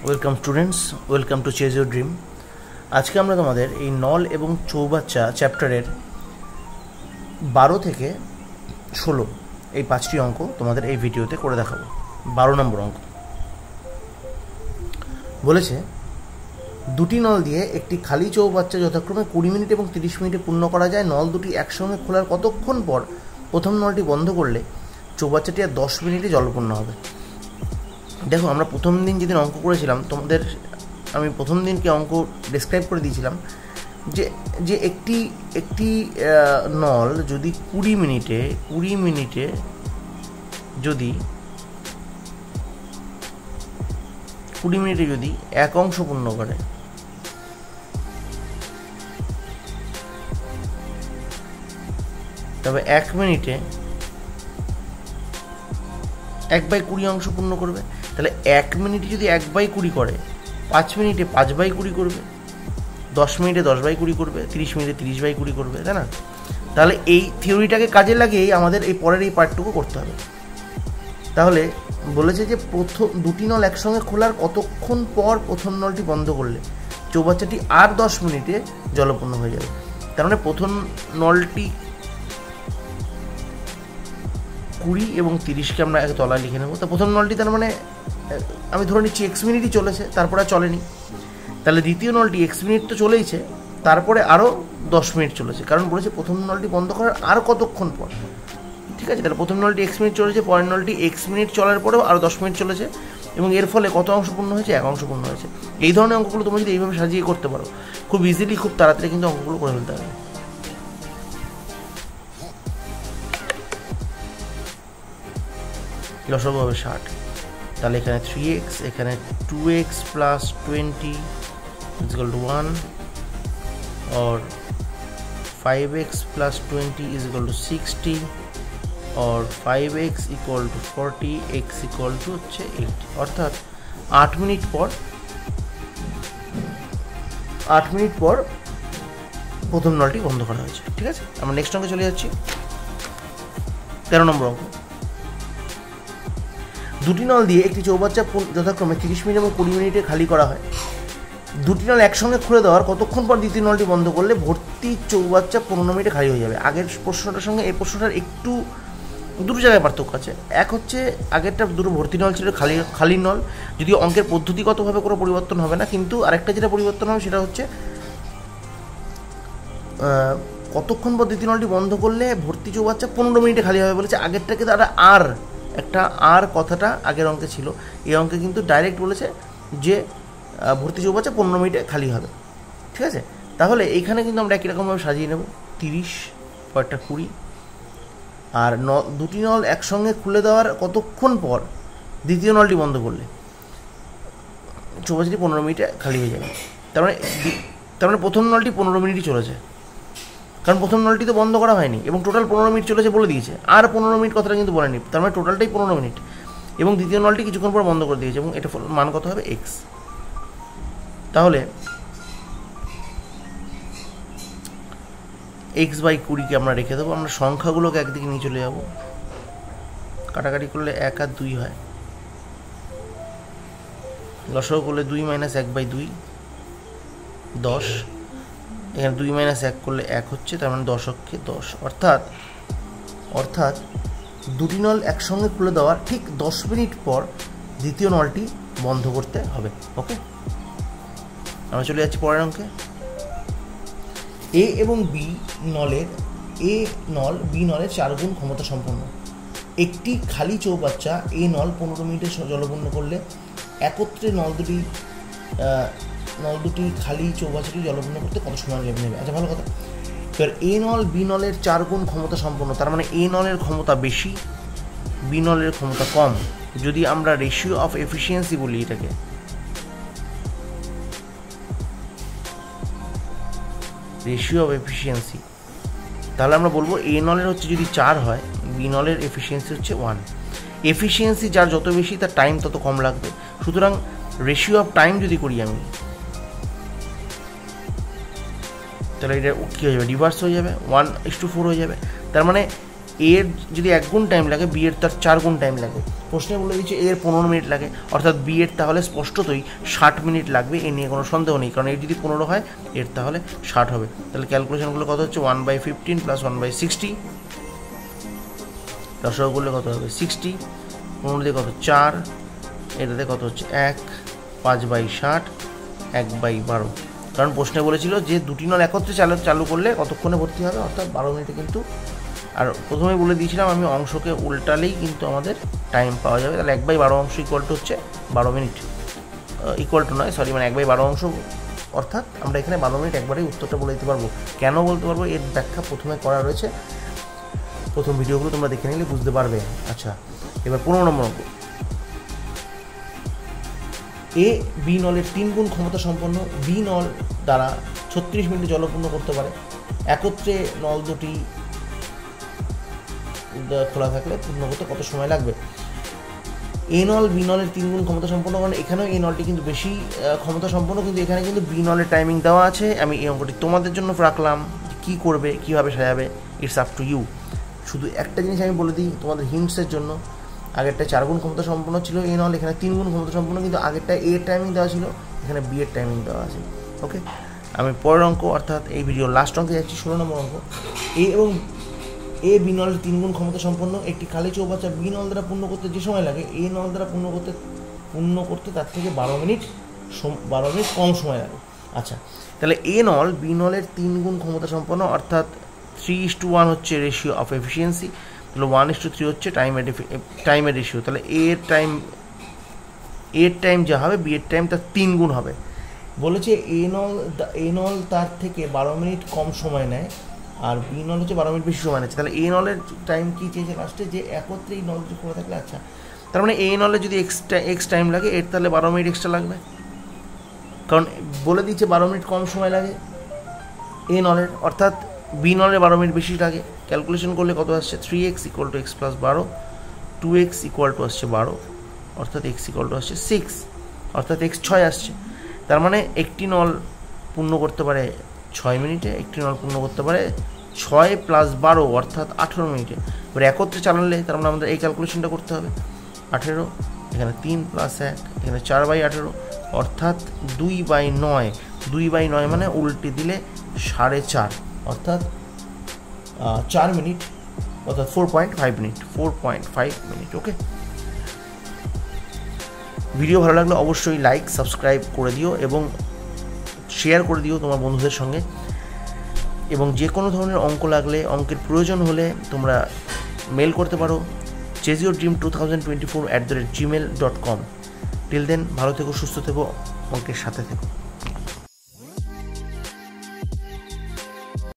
Welcome students, welcome to chase your dream. আজকে আমরা তোমাদের এই নল এবং চৌবাচ্চা চ্যাপ্টারের 12 থেকে 16 এই 5টি অঙ্ক তোমাদের এই ভিডিওতে করে দেখাবো। 12 নম্বর অঙ্ক বলেছে, দুটি নল দিয়ে একটি খালি চৌবাচ্চা যথাক্রমে 20 মিনিট এবং 30 মিনিটে পূর্ণ করা যায়। নল দুটি একসঙ্গে খোলার কতক্ষণ পর প্রথম নলটি বন্ধ করলে চৌবাচ্চাটি আর 10 মিনিটে জলপূর্ণ হবে। দেখো, আমরা প্রথম দিন যেদিন অঙ্ক করেছিলাম তোমাদের আমি প্রথম দিনকে অঙ্ক ডেসক্রাইব করে দিয়েছিলাম যে একটি নল যদি 20 মিনিটে যদি এক অংশ পূর্ণ করে, তবে 1 মিনিটে 1/20 অংশ পূর্ণ করবে। তাহলে 1 মিনিটে যদি 1/20 করে, 5 মিনিটে 5/20 করবে, 10 মিনিটে 10/20 করবে, 30 মিনিটে 30/20 করবে, তাই না? তাহলে এই থিওরিটাকে কাজে লাগিয়েই আমাদের এই পরের এই পার্টটুকু করতে হবে। তাহলে বলেছে যে দুটি নল একসঙ্গে খোলার কতক্ষণ পর প্রথম নলটি বন্ধ করলে চৌবাচ্চাটি আর 10 মিনিটে জলপূর্ণ হয়ে যাবে। তার মানে প্রথম নলটি 20 এবং 30কে আমরা তলায় লিখে নেব। তো প্রথম নলটি তার মানে আমি ধরে নিচ্ছি x মিনিটই চলেছে, তারপরে আর চলেনি। তাহলে দ্বিতীয় নলটি x মিনিট তো চলেইছে, তারপরে আরও 10 মিনিট চলেছে, কারণ বলেছে প্রথম নলটি বন্ধ করার আর কতক্ষণ পর। ঠিক আছে, তাহলে প্রথম নলটি x মিনিট চলেছে, পরের নলটি x মিনিট চলার পরেও আরও 10 মিনিট চলেছে, এবং এর ফলে কত অংশ পূর্ণ হয়েছে? 1 অংশ পূর্ণ হয়েছে। এই ধরনের অঙ্কগুলো তোমরা যদি এইভাবে সাজিয়ে করতে পারো, খুব ইজিলি, খুব তাড়াতাড়ি কিন্তু অঙ্কগুলো করে ফেলতে হবে। লসাগু হবে 60। তাহলে এখানে 3x, এখানে 2x plus 20 is equal to 1, or 5x plus 20 is equal to 60, or 5x equal to 40, x equal to হচ্ছে 8। অর্থাৎ 8 মিনিট পর প্রথম নলটি বন্ধ করা হয়েছে। ঠিক আছে, আমরা নেক্সট অঙ্কে চলে যাচ্ছি। 13 নম্বর অঙ্ক। দুটি নল দিয়ে একটি চৌবাচ্চা যথাক্রমে 30 মিনিট এবং 20 মিনিটে খালি করা হয়। দুটি নল একসঙ্গে খুলে দেওয়ার কতক্ষণ পর দ্বিতীয় নলটি বন্ধ করলে ভর্তি চৌবাচ্চা 15 মিনিটে খালি হয়ে যাবে। আগের প্রশ্নটার সঙ্গে এই প্রশ্নটার একটু দুটো জায়গায় পার্থক্য আছে। এক হচ্ছে আগেরটা দুটো ভর্তি নল ছিল, খালি নল, যদিও অঙ্কের পদ্ধতিগতভাবে কোনো পরিবর্তন হবে না, কিন্তু আরেকটা যেটা পরিবর্তন হবে সেটা হচ্ছে কতক্ষণ পর দ্বিতীয় নলটি বন্ধ করলে ভর্তি চৌবাচ্চা 15 মিনিটে খালি হবে বলেছে। আগেরটাকে তারা আর কথাটা আগের অঙ্কে ছিল, এই অঙ্কে কিন্তু ডাইরেক্ট বলেছে যে ভর্তি চৌবাচ্চা 15 মিনিটে খালি হবে। ঠিক আছে, তাহলে এইখানে কিন্তু আমরা একই রকমভাবে সাজিয়ে নেব। 30 পরটা 20, আর দুটি নল একসঙ্গে খুলে দেওয়ার কতক্ষণ পর দ্বিতীয় নলটি বন্ধ করলে চৌবাচ্চাটি 15 মিনিটে খালি হয়ে যাবে। তার মানে প্রথম নলটি 15 মিনিটই চলেছে, কারণ প্রথম নলটি তো বন্ধ করা হয়নি, এবং টোটাল 15 মিনিট চলেছে বলে দিয়েছে, আর 15 মিনিট কথাটা কিন্তু বলেনি। তার মানে টোটালটাই 15 মিনিট, এবং দ্বিতীয় নলটি কিছুক্ষণ পর বন্ধ করে দিয়েছে, এবং এটা মান কত হবে? x। তাহলে x/20কে আমরা রেখে দেবো। আমরা সংখ্যাগুলোকে একদিকে নিয়ে চলে যাব, কাটাকাটি করলে 1 আর 2 হয়, লসাগু করলে 2 - 1/2 10, এখানে 2 - 1 করলে 1 হচ্ছে, তার মানে 10 অক্ষে 10। অর্থাৎ দুটি নল একসঙ্গে খুলে দেওয়ার ঠিক 10 মিনিট পর দ্বিতীয় নলটি বন্ধ করতে হবে। ওকে, আমরা চলে যাচ্ছি পরের অঙ্কে। এ এবং বি নলের বি নলের 4 গুণ ক্ষমতা সম্পন্ন একটি খালি চৌবাচ্চা এ নল 15 মিনিটে জলপূর্ণ করলে একত্রে নল দুটি খালি চৌবাচ্চাটি জলপূর্ণ করতে কত সময় নেবে? আচ্ছা, ভালো কথা। এবার এ নল বি নলের 4 গুণ ক্ষমতা সম্পন্ন, তার মানে এ নলের ক্ষমতা বেশি, বি নলের ক্ষমতা কম। যদি আমরা রেশিও অফ এফিসিয়েন্সি বলি এটাকে, তাহলে আমরা বলবো এ নলের হচ্ছে যদি 4 হয়, বি নলের এফিসিয়েন্সি হচ্ছে 1। এফিসিয়েন্সি যার যত বেশি তার টাইম তত কম লাগবে। সুতরাং রেশিও অফ টাইম যদি করি আমি, তাহলে এটা কী হয়ে যাবে? রিভার্স হয়ে যাবে, 1:4 হয়ে যাবে। তার মানে এর যদি 1 গুণ টাইম লাগে, বি এর তার 4 গুণ টাইম লাগে। প্রশ্নে বলে দিচ্ছে এর 15 মিনিট লাগে, অর্থাৎ বি এর তাহলে স্পষ্টতই 60 মিনিট লাগবে, এ নিয়ে কোনো সন্দেহ নেই, কারণ এর যদি 15 হয় এর তাহলে 60 হবে। তাহলে ক্যালকুলেশনগুলো কত হচ্ছে 1/15 প্লাস 1/60, দশক করলে কত হবে 60, 15 দিয়ে কত 4, এটাতে কত হচ্ছে 1, 5/60, 1/12। কারণ প্রশ্নে বলেছিল যে দুটি নল একত্রে চালু করলে কতক্ষণে ভর্তি হবে, অর্থাৎ 12 মিনিটে কিন্তু। আর প্রথমে বলে দিয়েছিলাম আমি অংশকে উল্টালেই কিন্তু আমাদের টাইম পাওয়া যাবে। তাহলে 1/12 অংশ ইকুয়াল টু হচ্ছে 12 মিনিট, ইকুয়াল টু নয় সরি, মানে 1/12 অংশ, অর্থাৎ আমরা এখানে 12 মিনিট একবারেই উত্তরটা বলে দিতে পারবো। কেন বলতে পারবো এর ব্যাখ্যা প্রথমে করা রয়েছে, প্রথম ভিডিওগুলো তোমরা দেখে নিলে বুঝতে পারবে। আচ্ছা, এবার 15 নম্বর অঙ্ক। এ বি নলের 3 গুণ ক্ষমতা সম্পন্ন বি নল দ্বারা 36 মিনিটে জলপূর্ণ করতে পারে। একত্রে নল দুটি খোলা থাকলে পূর্ণ করতে কত সময় লাগবে? এ নল বি নলের 3 গুণ ক্ষমতা সম্পন্ন, কারণ এখানেও এ নলটি কিন্তু বেশি ক্ষমতা সম্পন্ন, কিন্তু এখানে কিন্তু বি নলের টাইমিং দেওয়া আছে। আমি এই অঙ্কটি তোমাদের জন্য রাখলাম, কী করবে, কীভাবে সাজাবে, ইটস আপ টু ইউ। শুধু একটা জিনিস আমি বলে দিই তোমাদের হিন্টসের জন্য, আগেরটা 4 গুণ ক্ষমতা সম্পন্ন ছিল এ নল, এখানে 3 গুণ ক্ষমতা সম্পন্ন, কিন্তু আগেরটা এ টাইমিং দেওয়া ছিল, এখানে বি এর টাইমিং দেওয়া আছে। ওকে, আমি পরের অঙ্ক অর্থাৎ এই ভিডিওর লাস্ট অঙ্কে যাচ্ছি, 16 নম্বর অঙ্ক। এ এবং এ বি নলের 3 গুণ ক্ষমতা সম্পন্ন একটি খালি চৌবাচ্চা বি নল দ্বারা পূর্ণ করতে যে সময় লাগে, এ নল দ্বারা পূর্ণ করতে তার থেকে 12 মিনিট কম সময় লাগে। আচ্ছা, তাহলে এ নল বি নলের 3 গুণ ক্ষমতা সম্পন্ন, অর্থাৎ 3:1 হচ্ছে রেশিও অফ এফিসিয়েন্সি, তাহলে 1:3 হচ্ছে টাইমের রেশিও। তাহলে এর টাইম যা হবে বি এর টাইম তার 3 গুণ হবে। বলেছে এ নল তার থেকে 12 মিনিট কম সময় নেয়, আর বি নল হচ্ছে 12 মিনিট বেশি সময় নিচ্ছে। তাহলে এ নলের টাইম কী চেয়েছে লাস্টে, যে একত্রে এই নলটি খোলা থাকলে। আচ্ছা, তার মানে এ নলে যদি এক্স টাইম লাগে, এর তাহলে 12 মিনিট এক্সট্রা লাগবে, কারণ বলে দিচ্ছে 12 মিনিট কম সময় লাগে এ নলের, অর্থাৎ বি নলের 12 মিনিট বেশি লাগে। ক্যালকুলেশন করলে কত আসছে 3x = x + 12, 2x = আসছে 12, অর্থাৎ x = আসছে 6, অর্থাৎ x 6 আসছে। তার মানে একটি নল পূর্ণ করতে পারে 6 মিনিটে, একটি নল পূর্ণ করতে পারে 6 + 12 অর্থাৎ 18 মিনিটে। এবার একত্রে চালালে তার মানে আমাদের এই ক্যালকুলেশনটা করতে হবে, 18, এখানে 3 + 1, এখানে 4/18, অর্থাৎ 2/9। 2/9 মানে উল্টে দিলে 4.5, অর্থাৎ 4 মিনিট, অর্থাৎ 4.5 মিনিট। ওকে, ভিডিও ভালো লাগলে অবশ্যই লাইক সাবস্ক্রাইব করে দিও এবং শেয়ার করে দিও তোমার বন্ধুদের সঙ্গে। এবং যে কোনো ধরনের অঙ্ক লাগলে, অঙ্কের প্রয়োজন হলে তোমরা মেল করতে পারো chaseyourdream2024@gmail.com। টিল দেন ভালো থেকো, সুস্থ থেকো, অঙ্কের সাথে থেকো।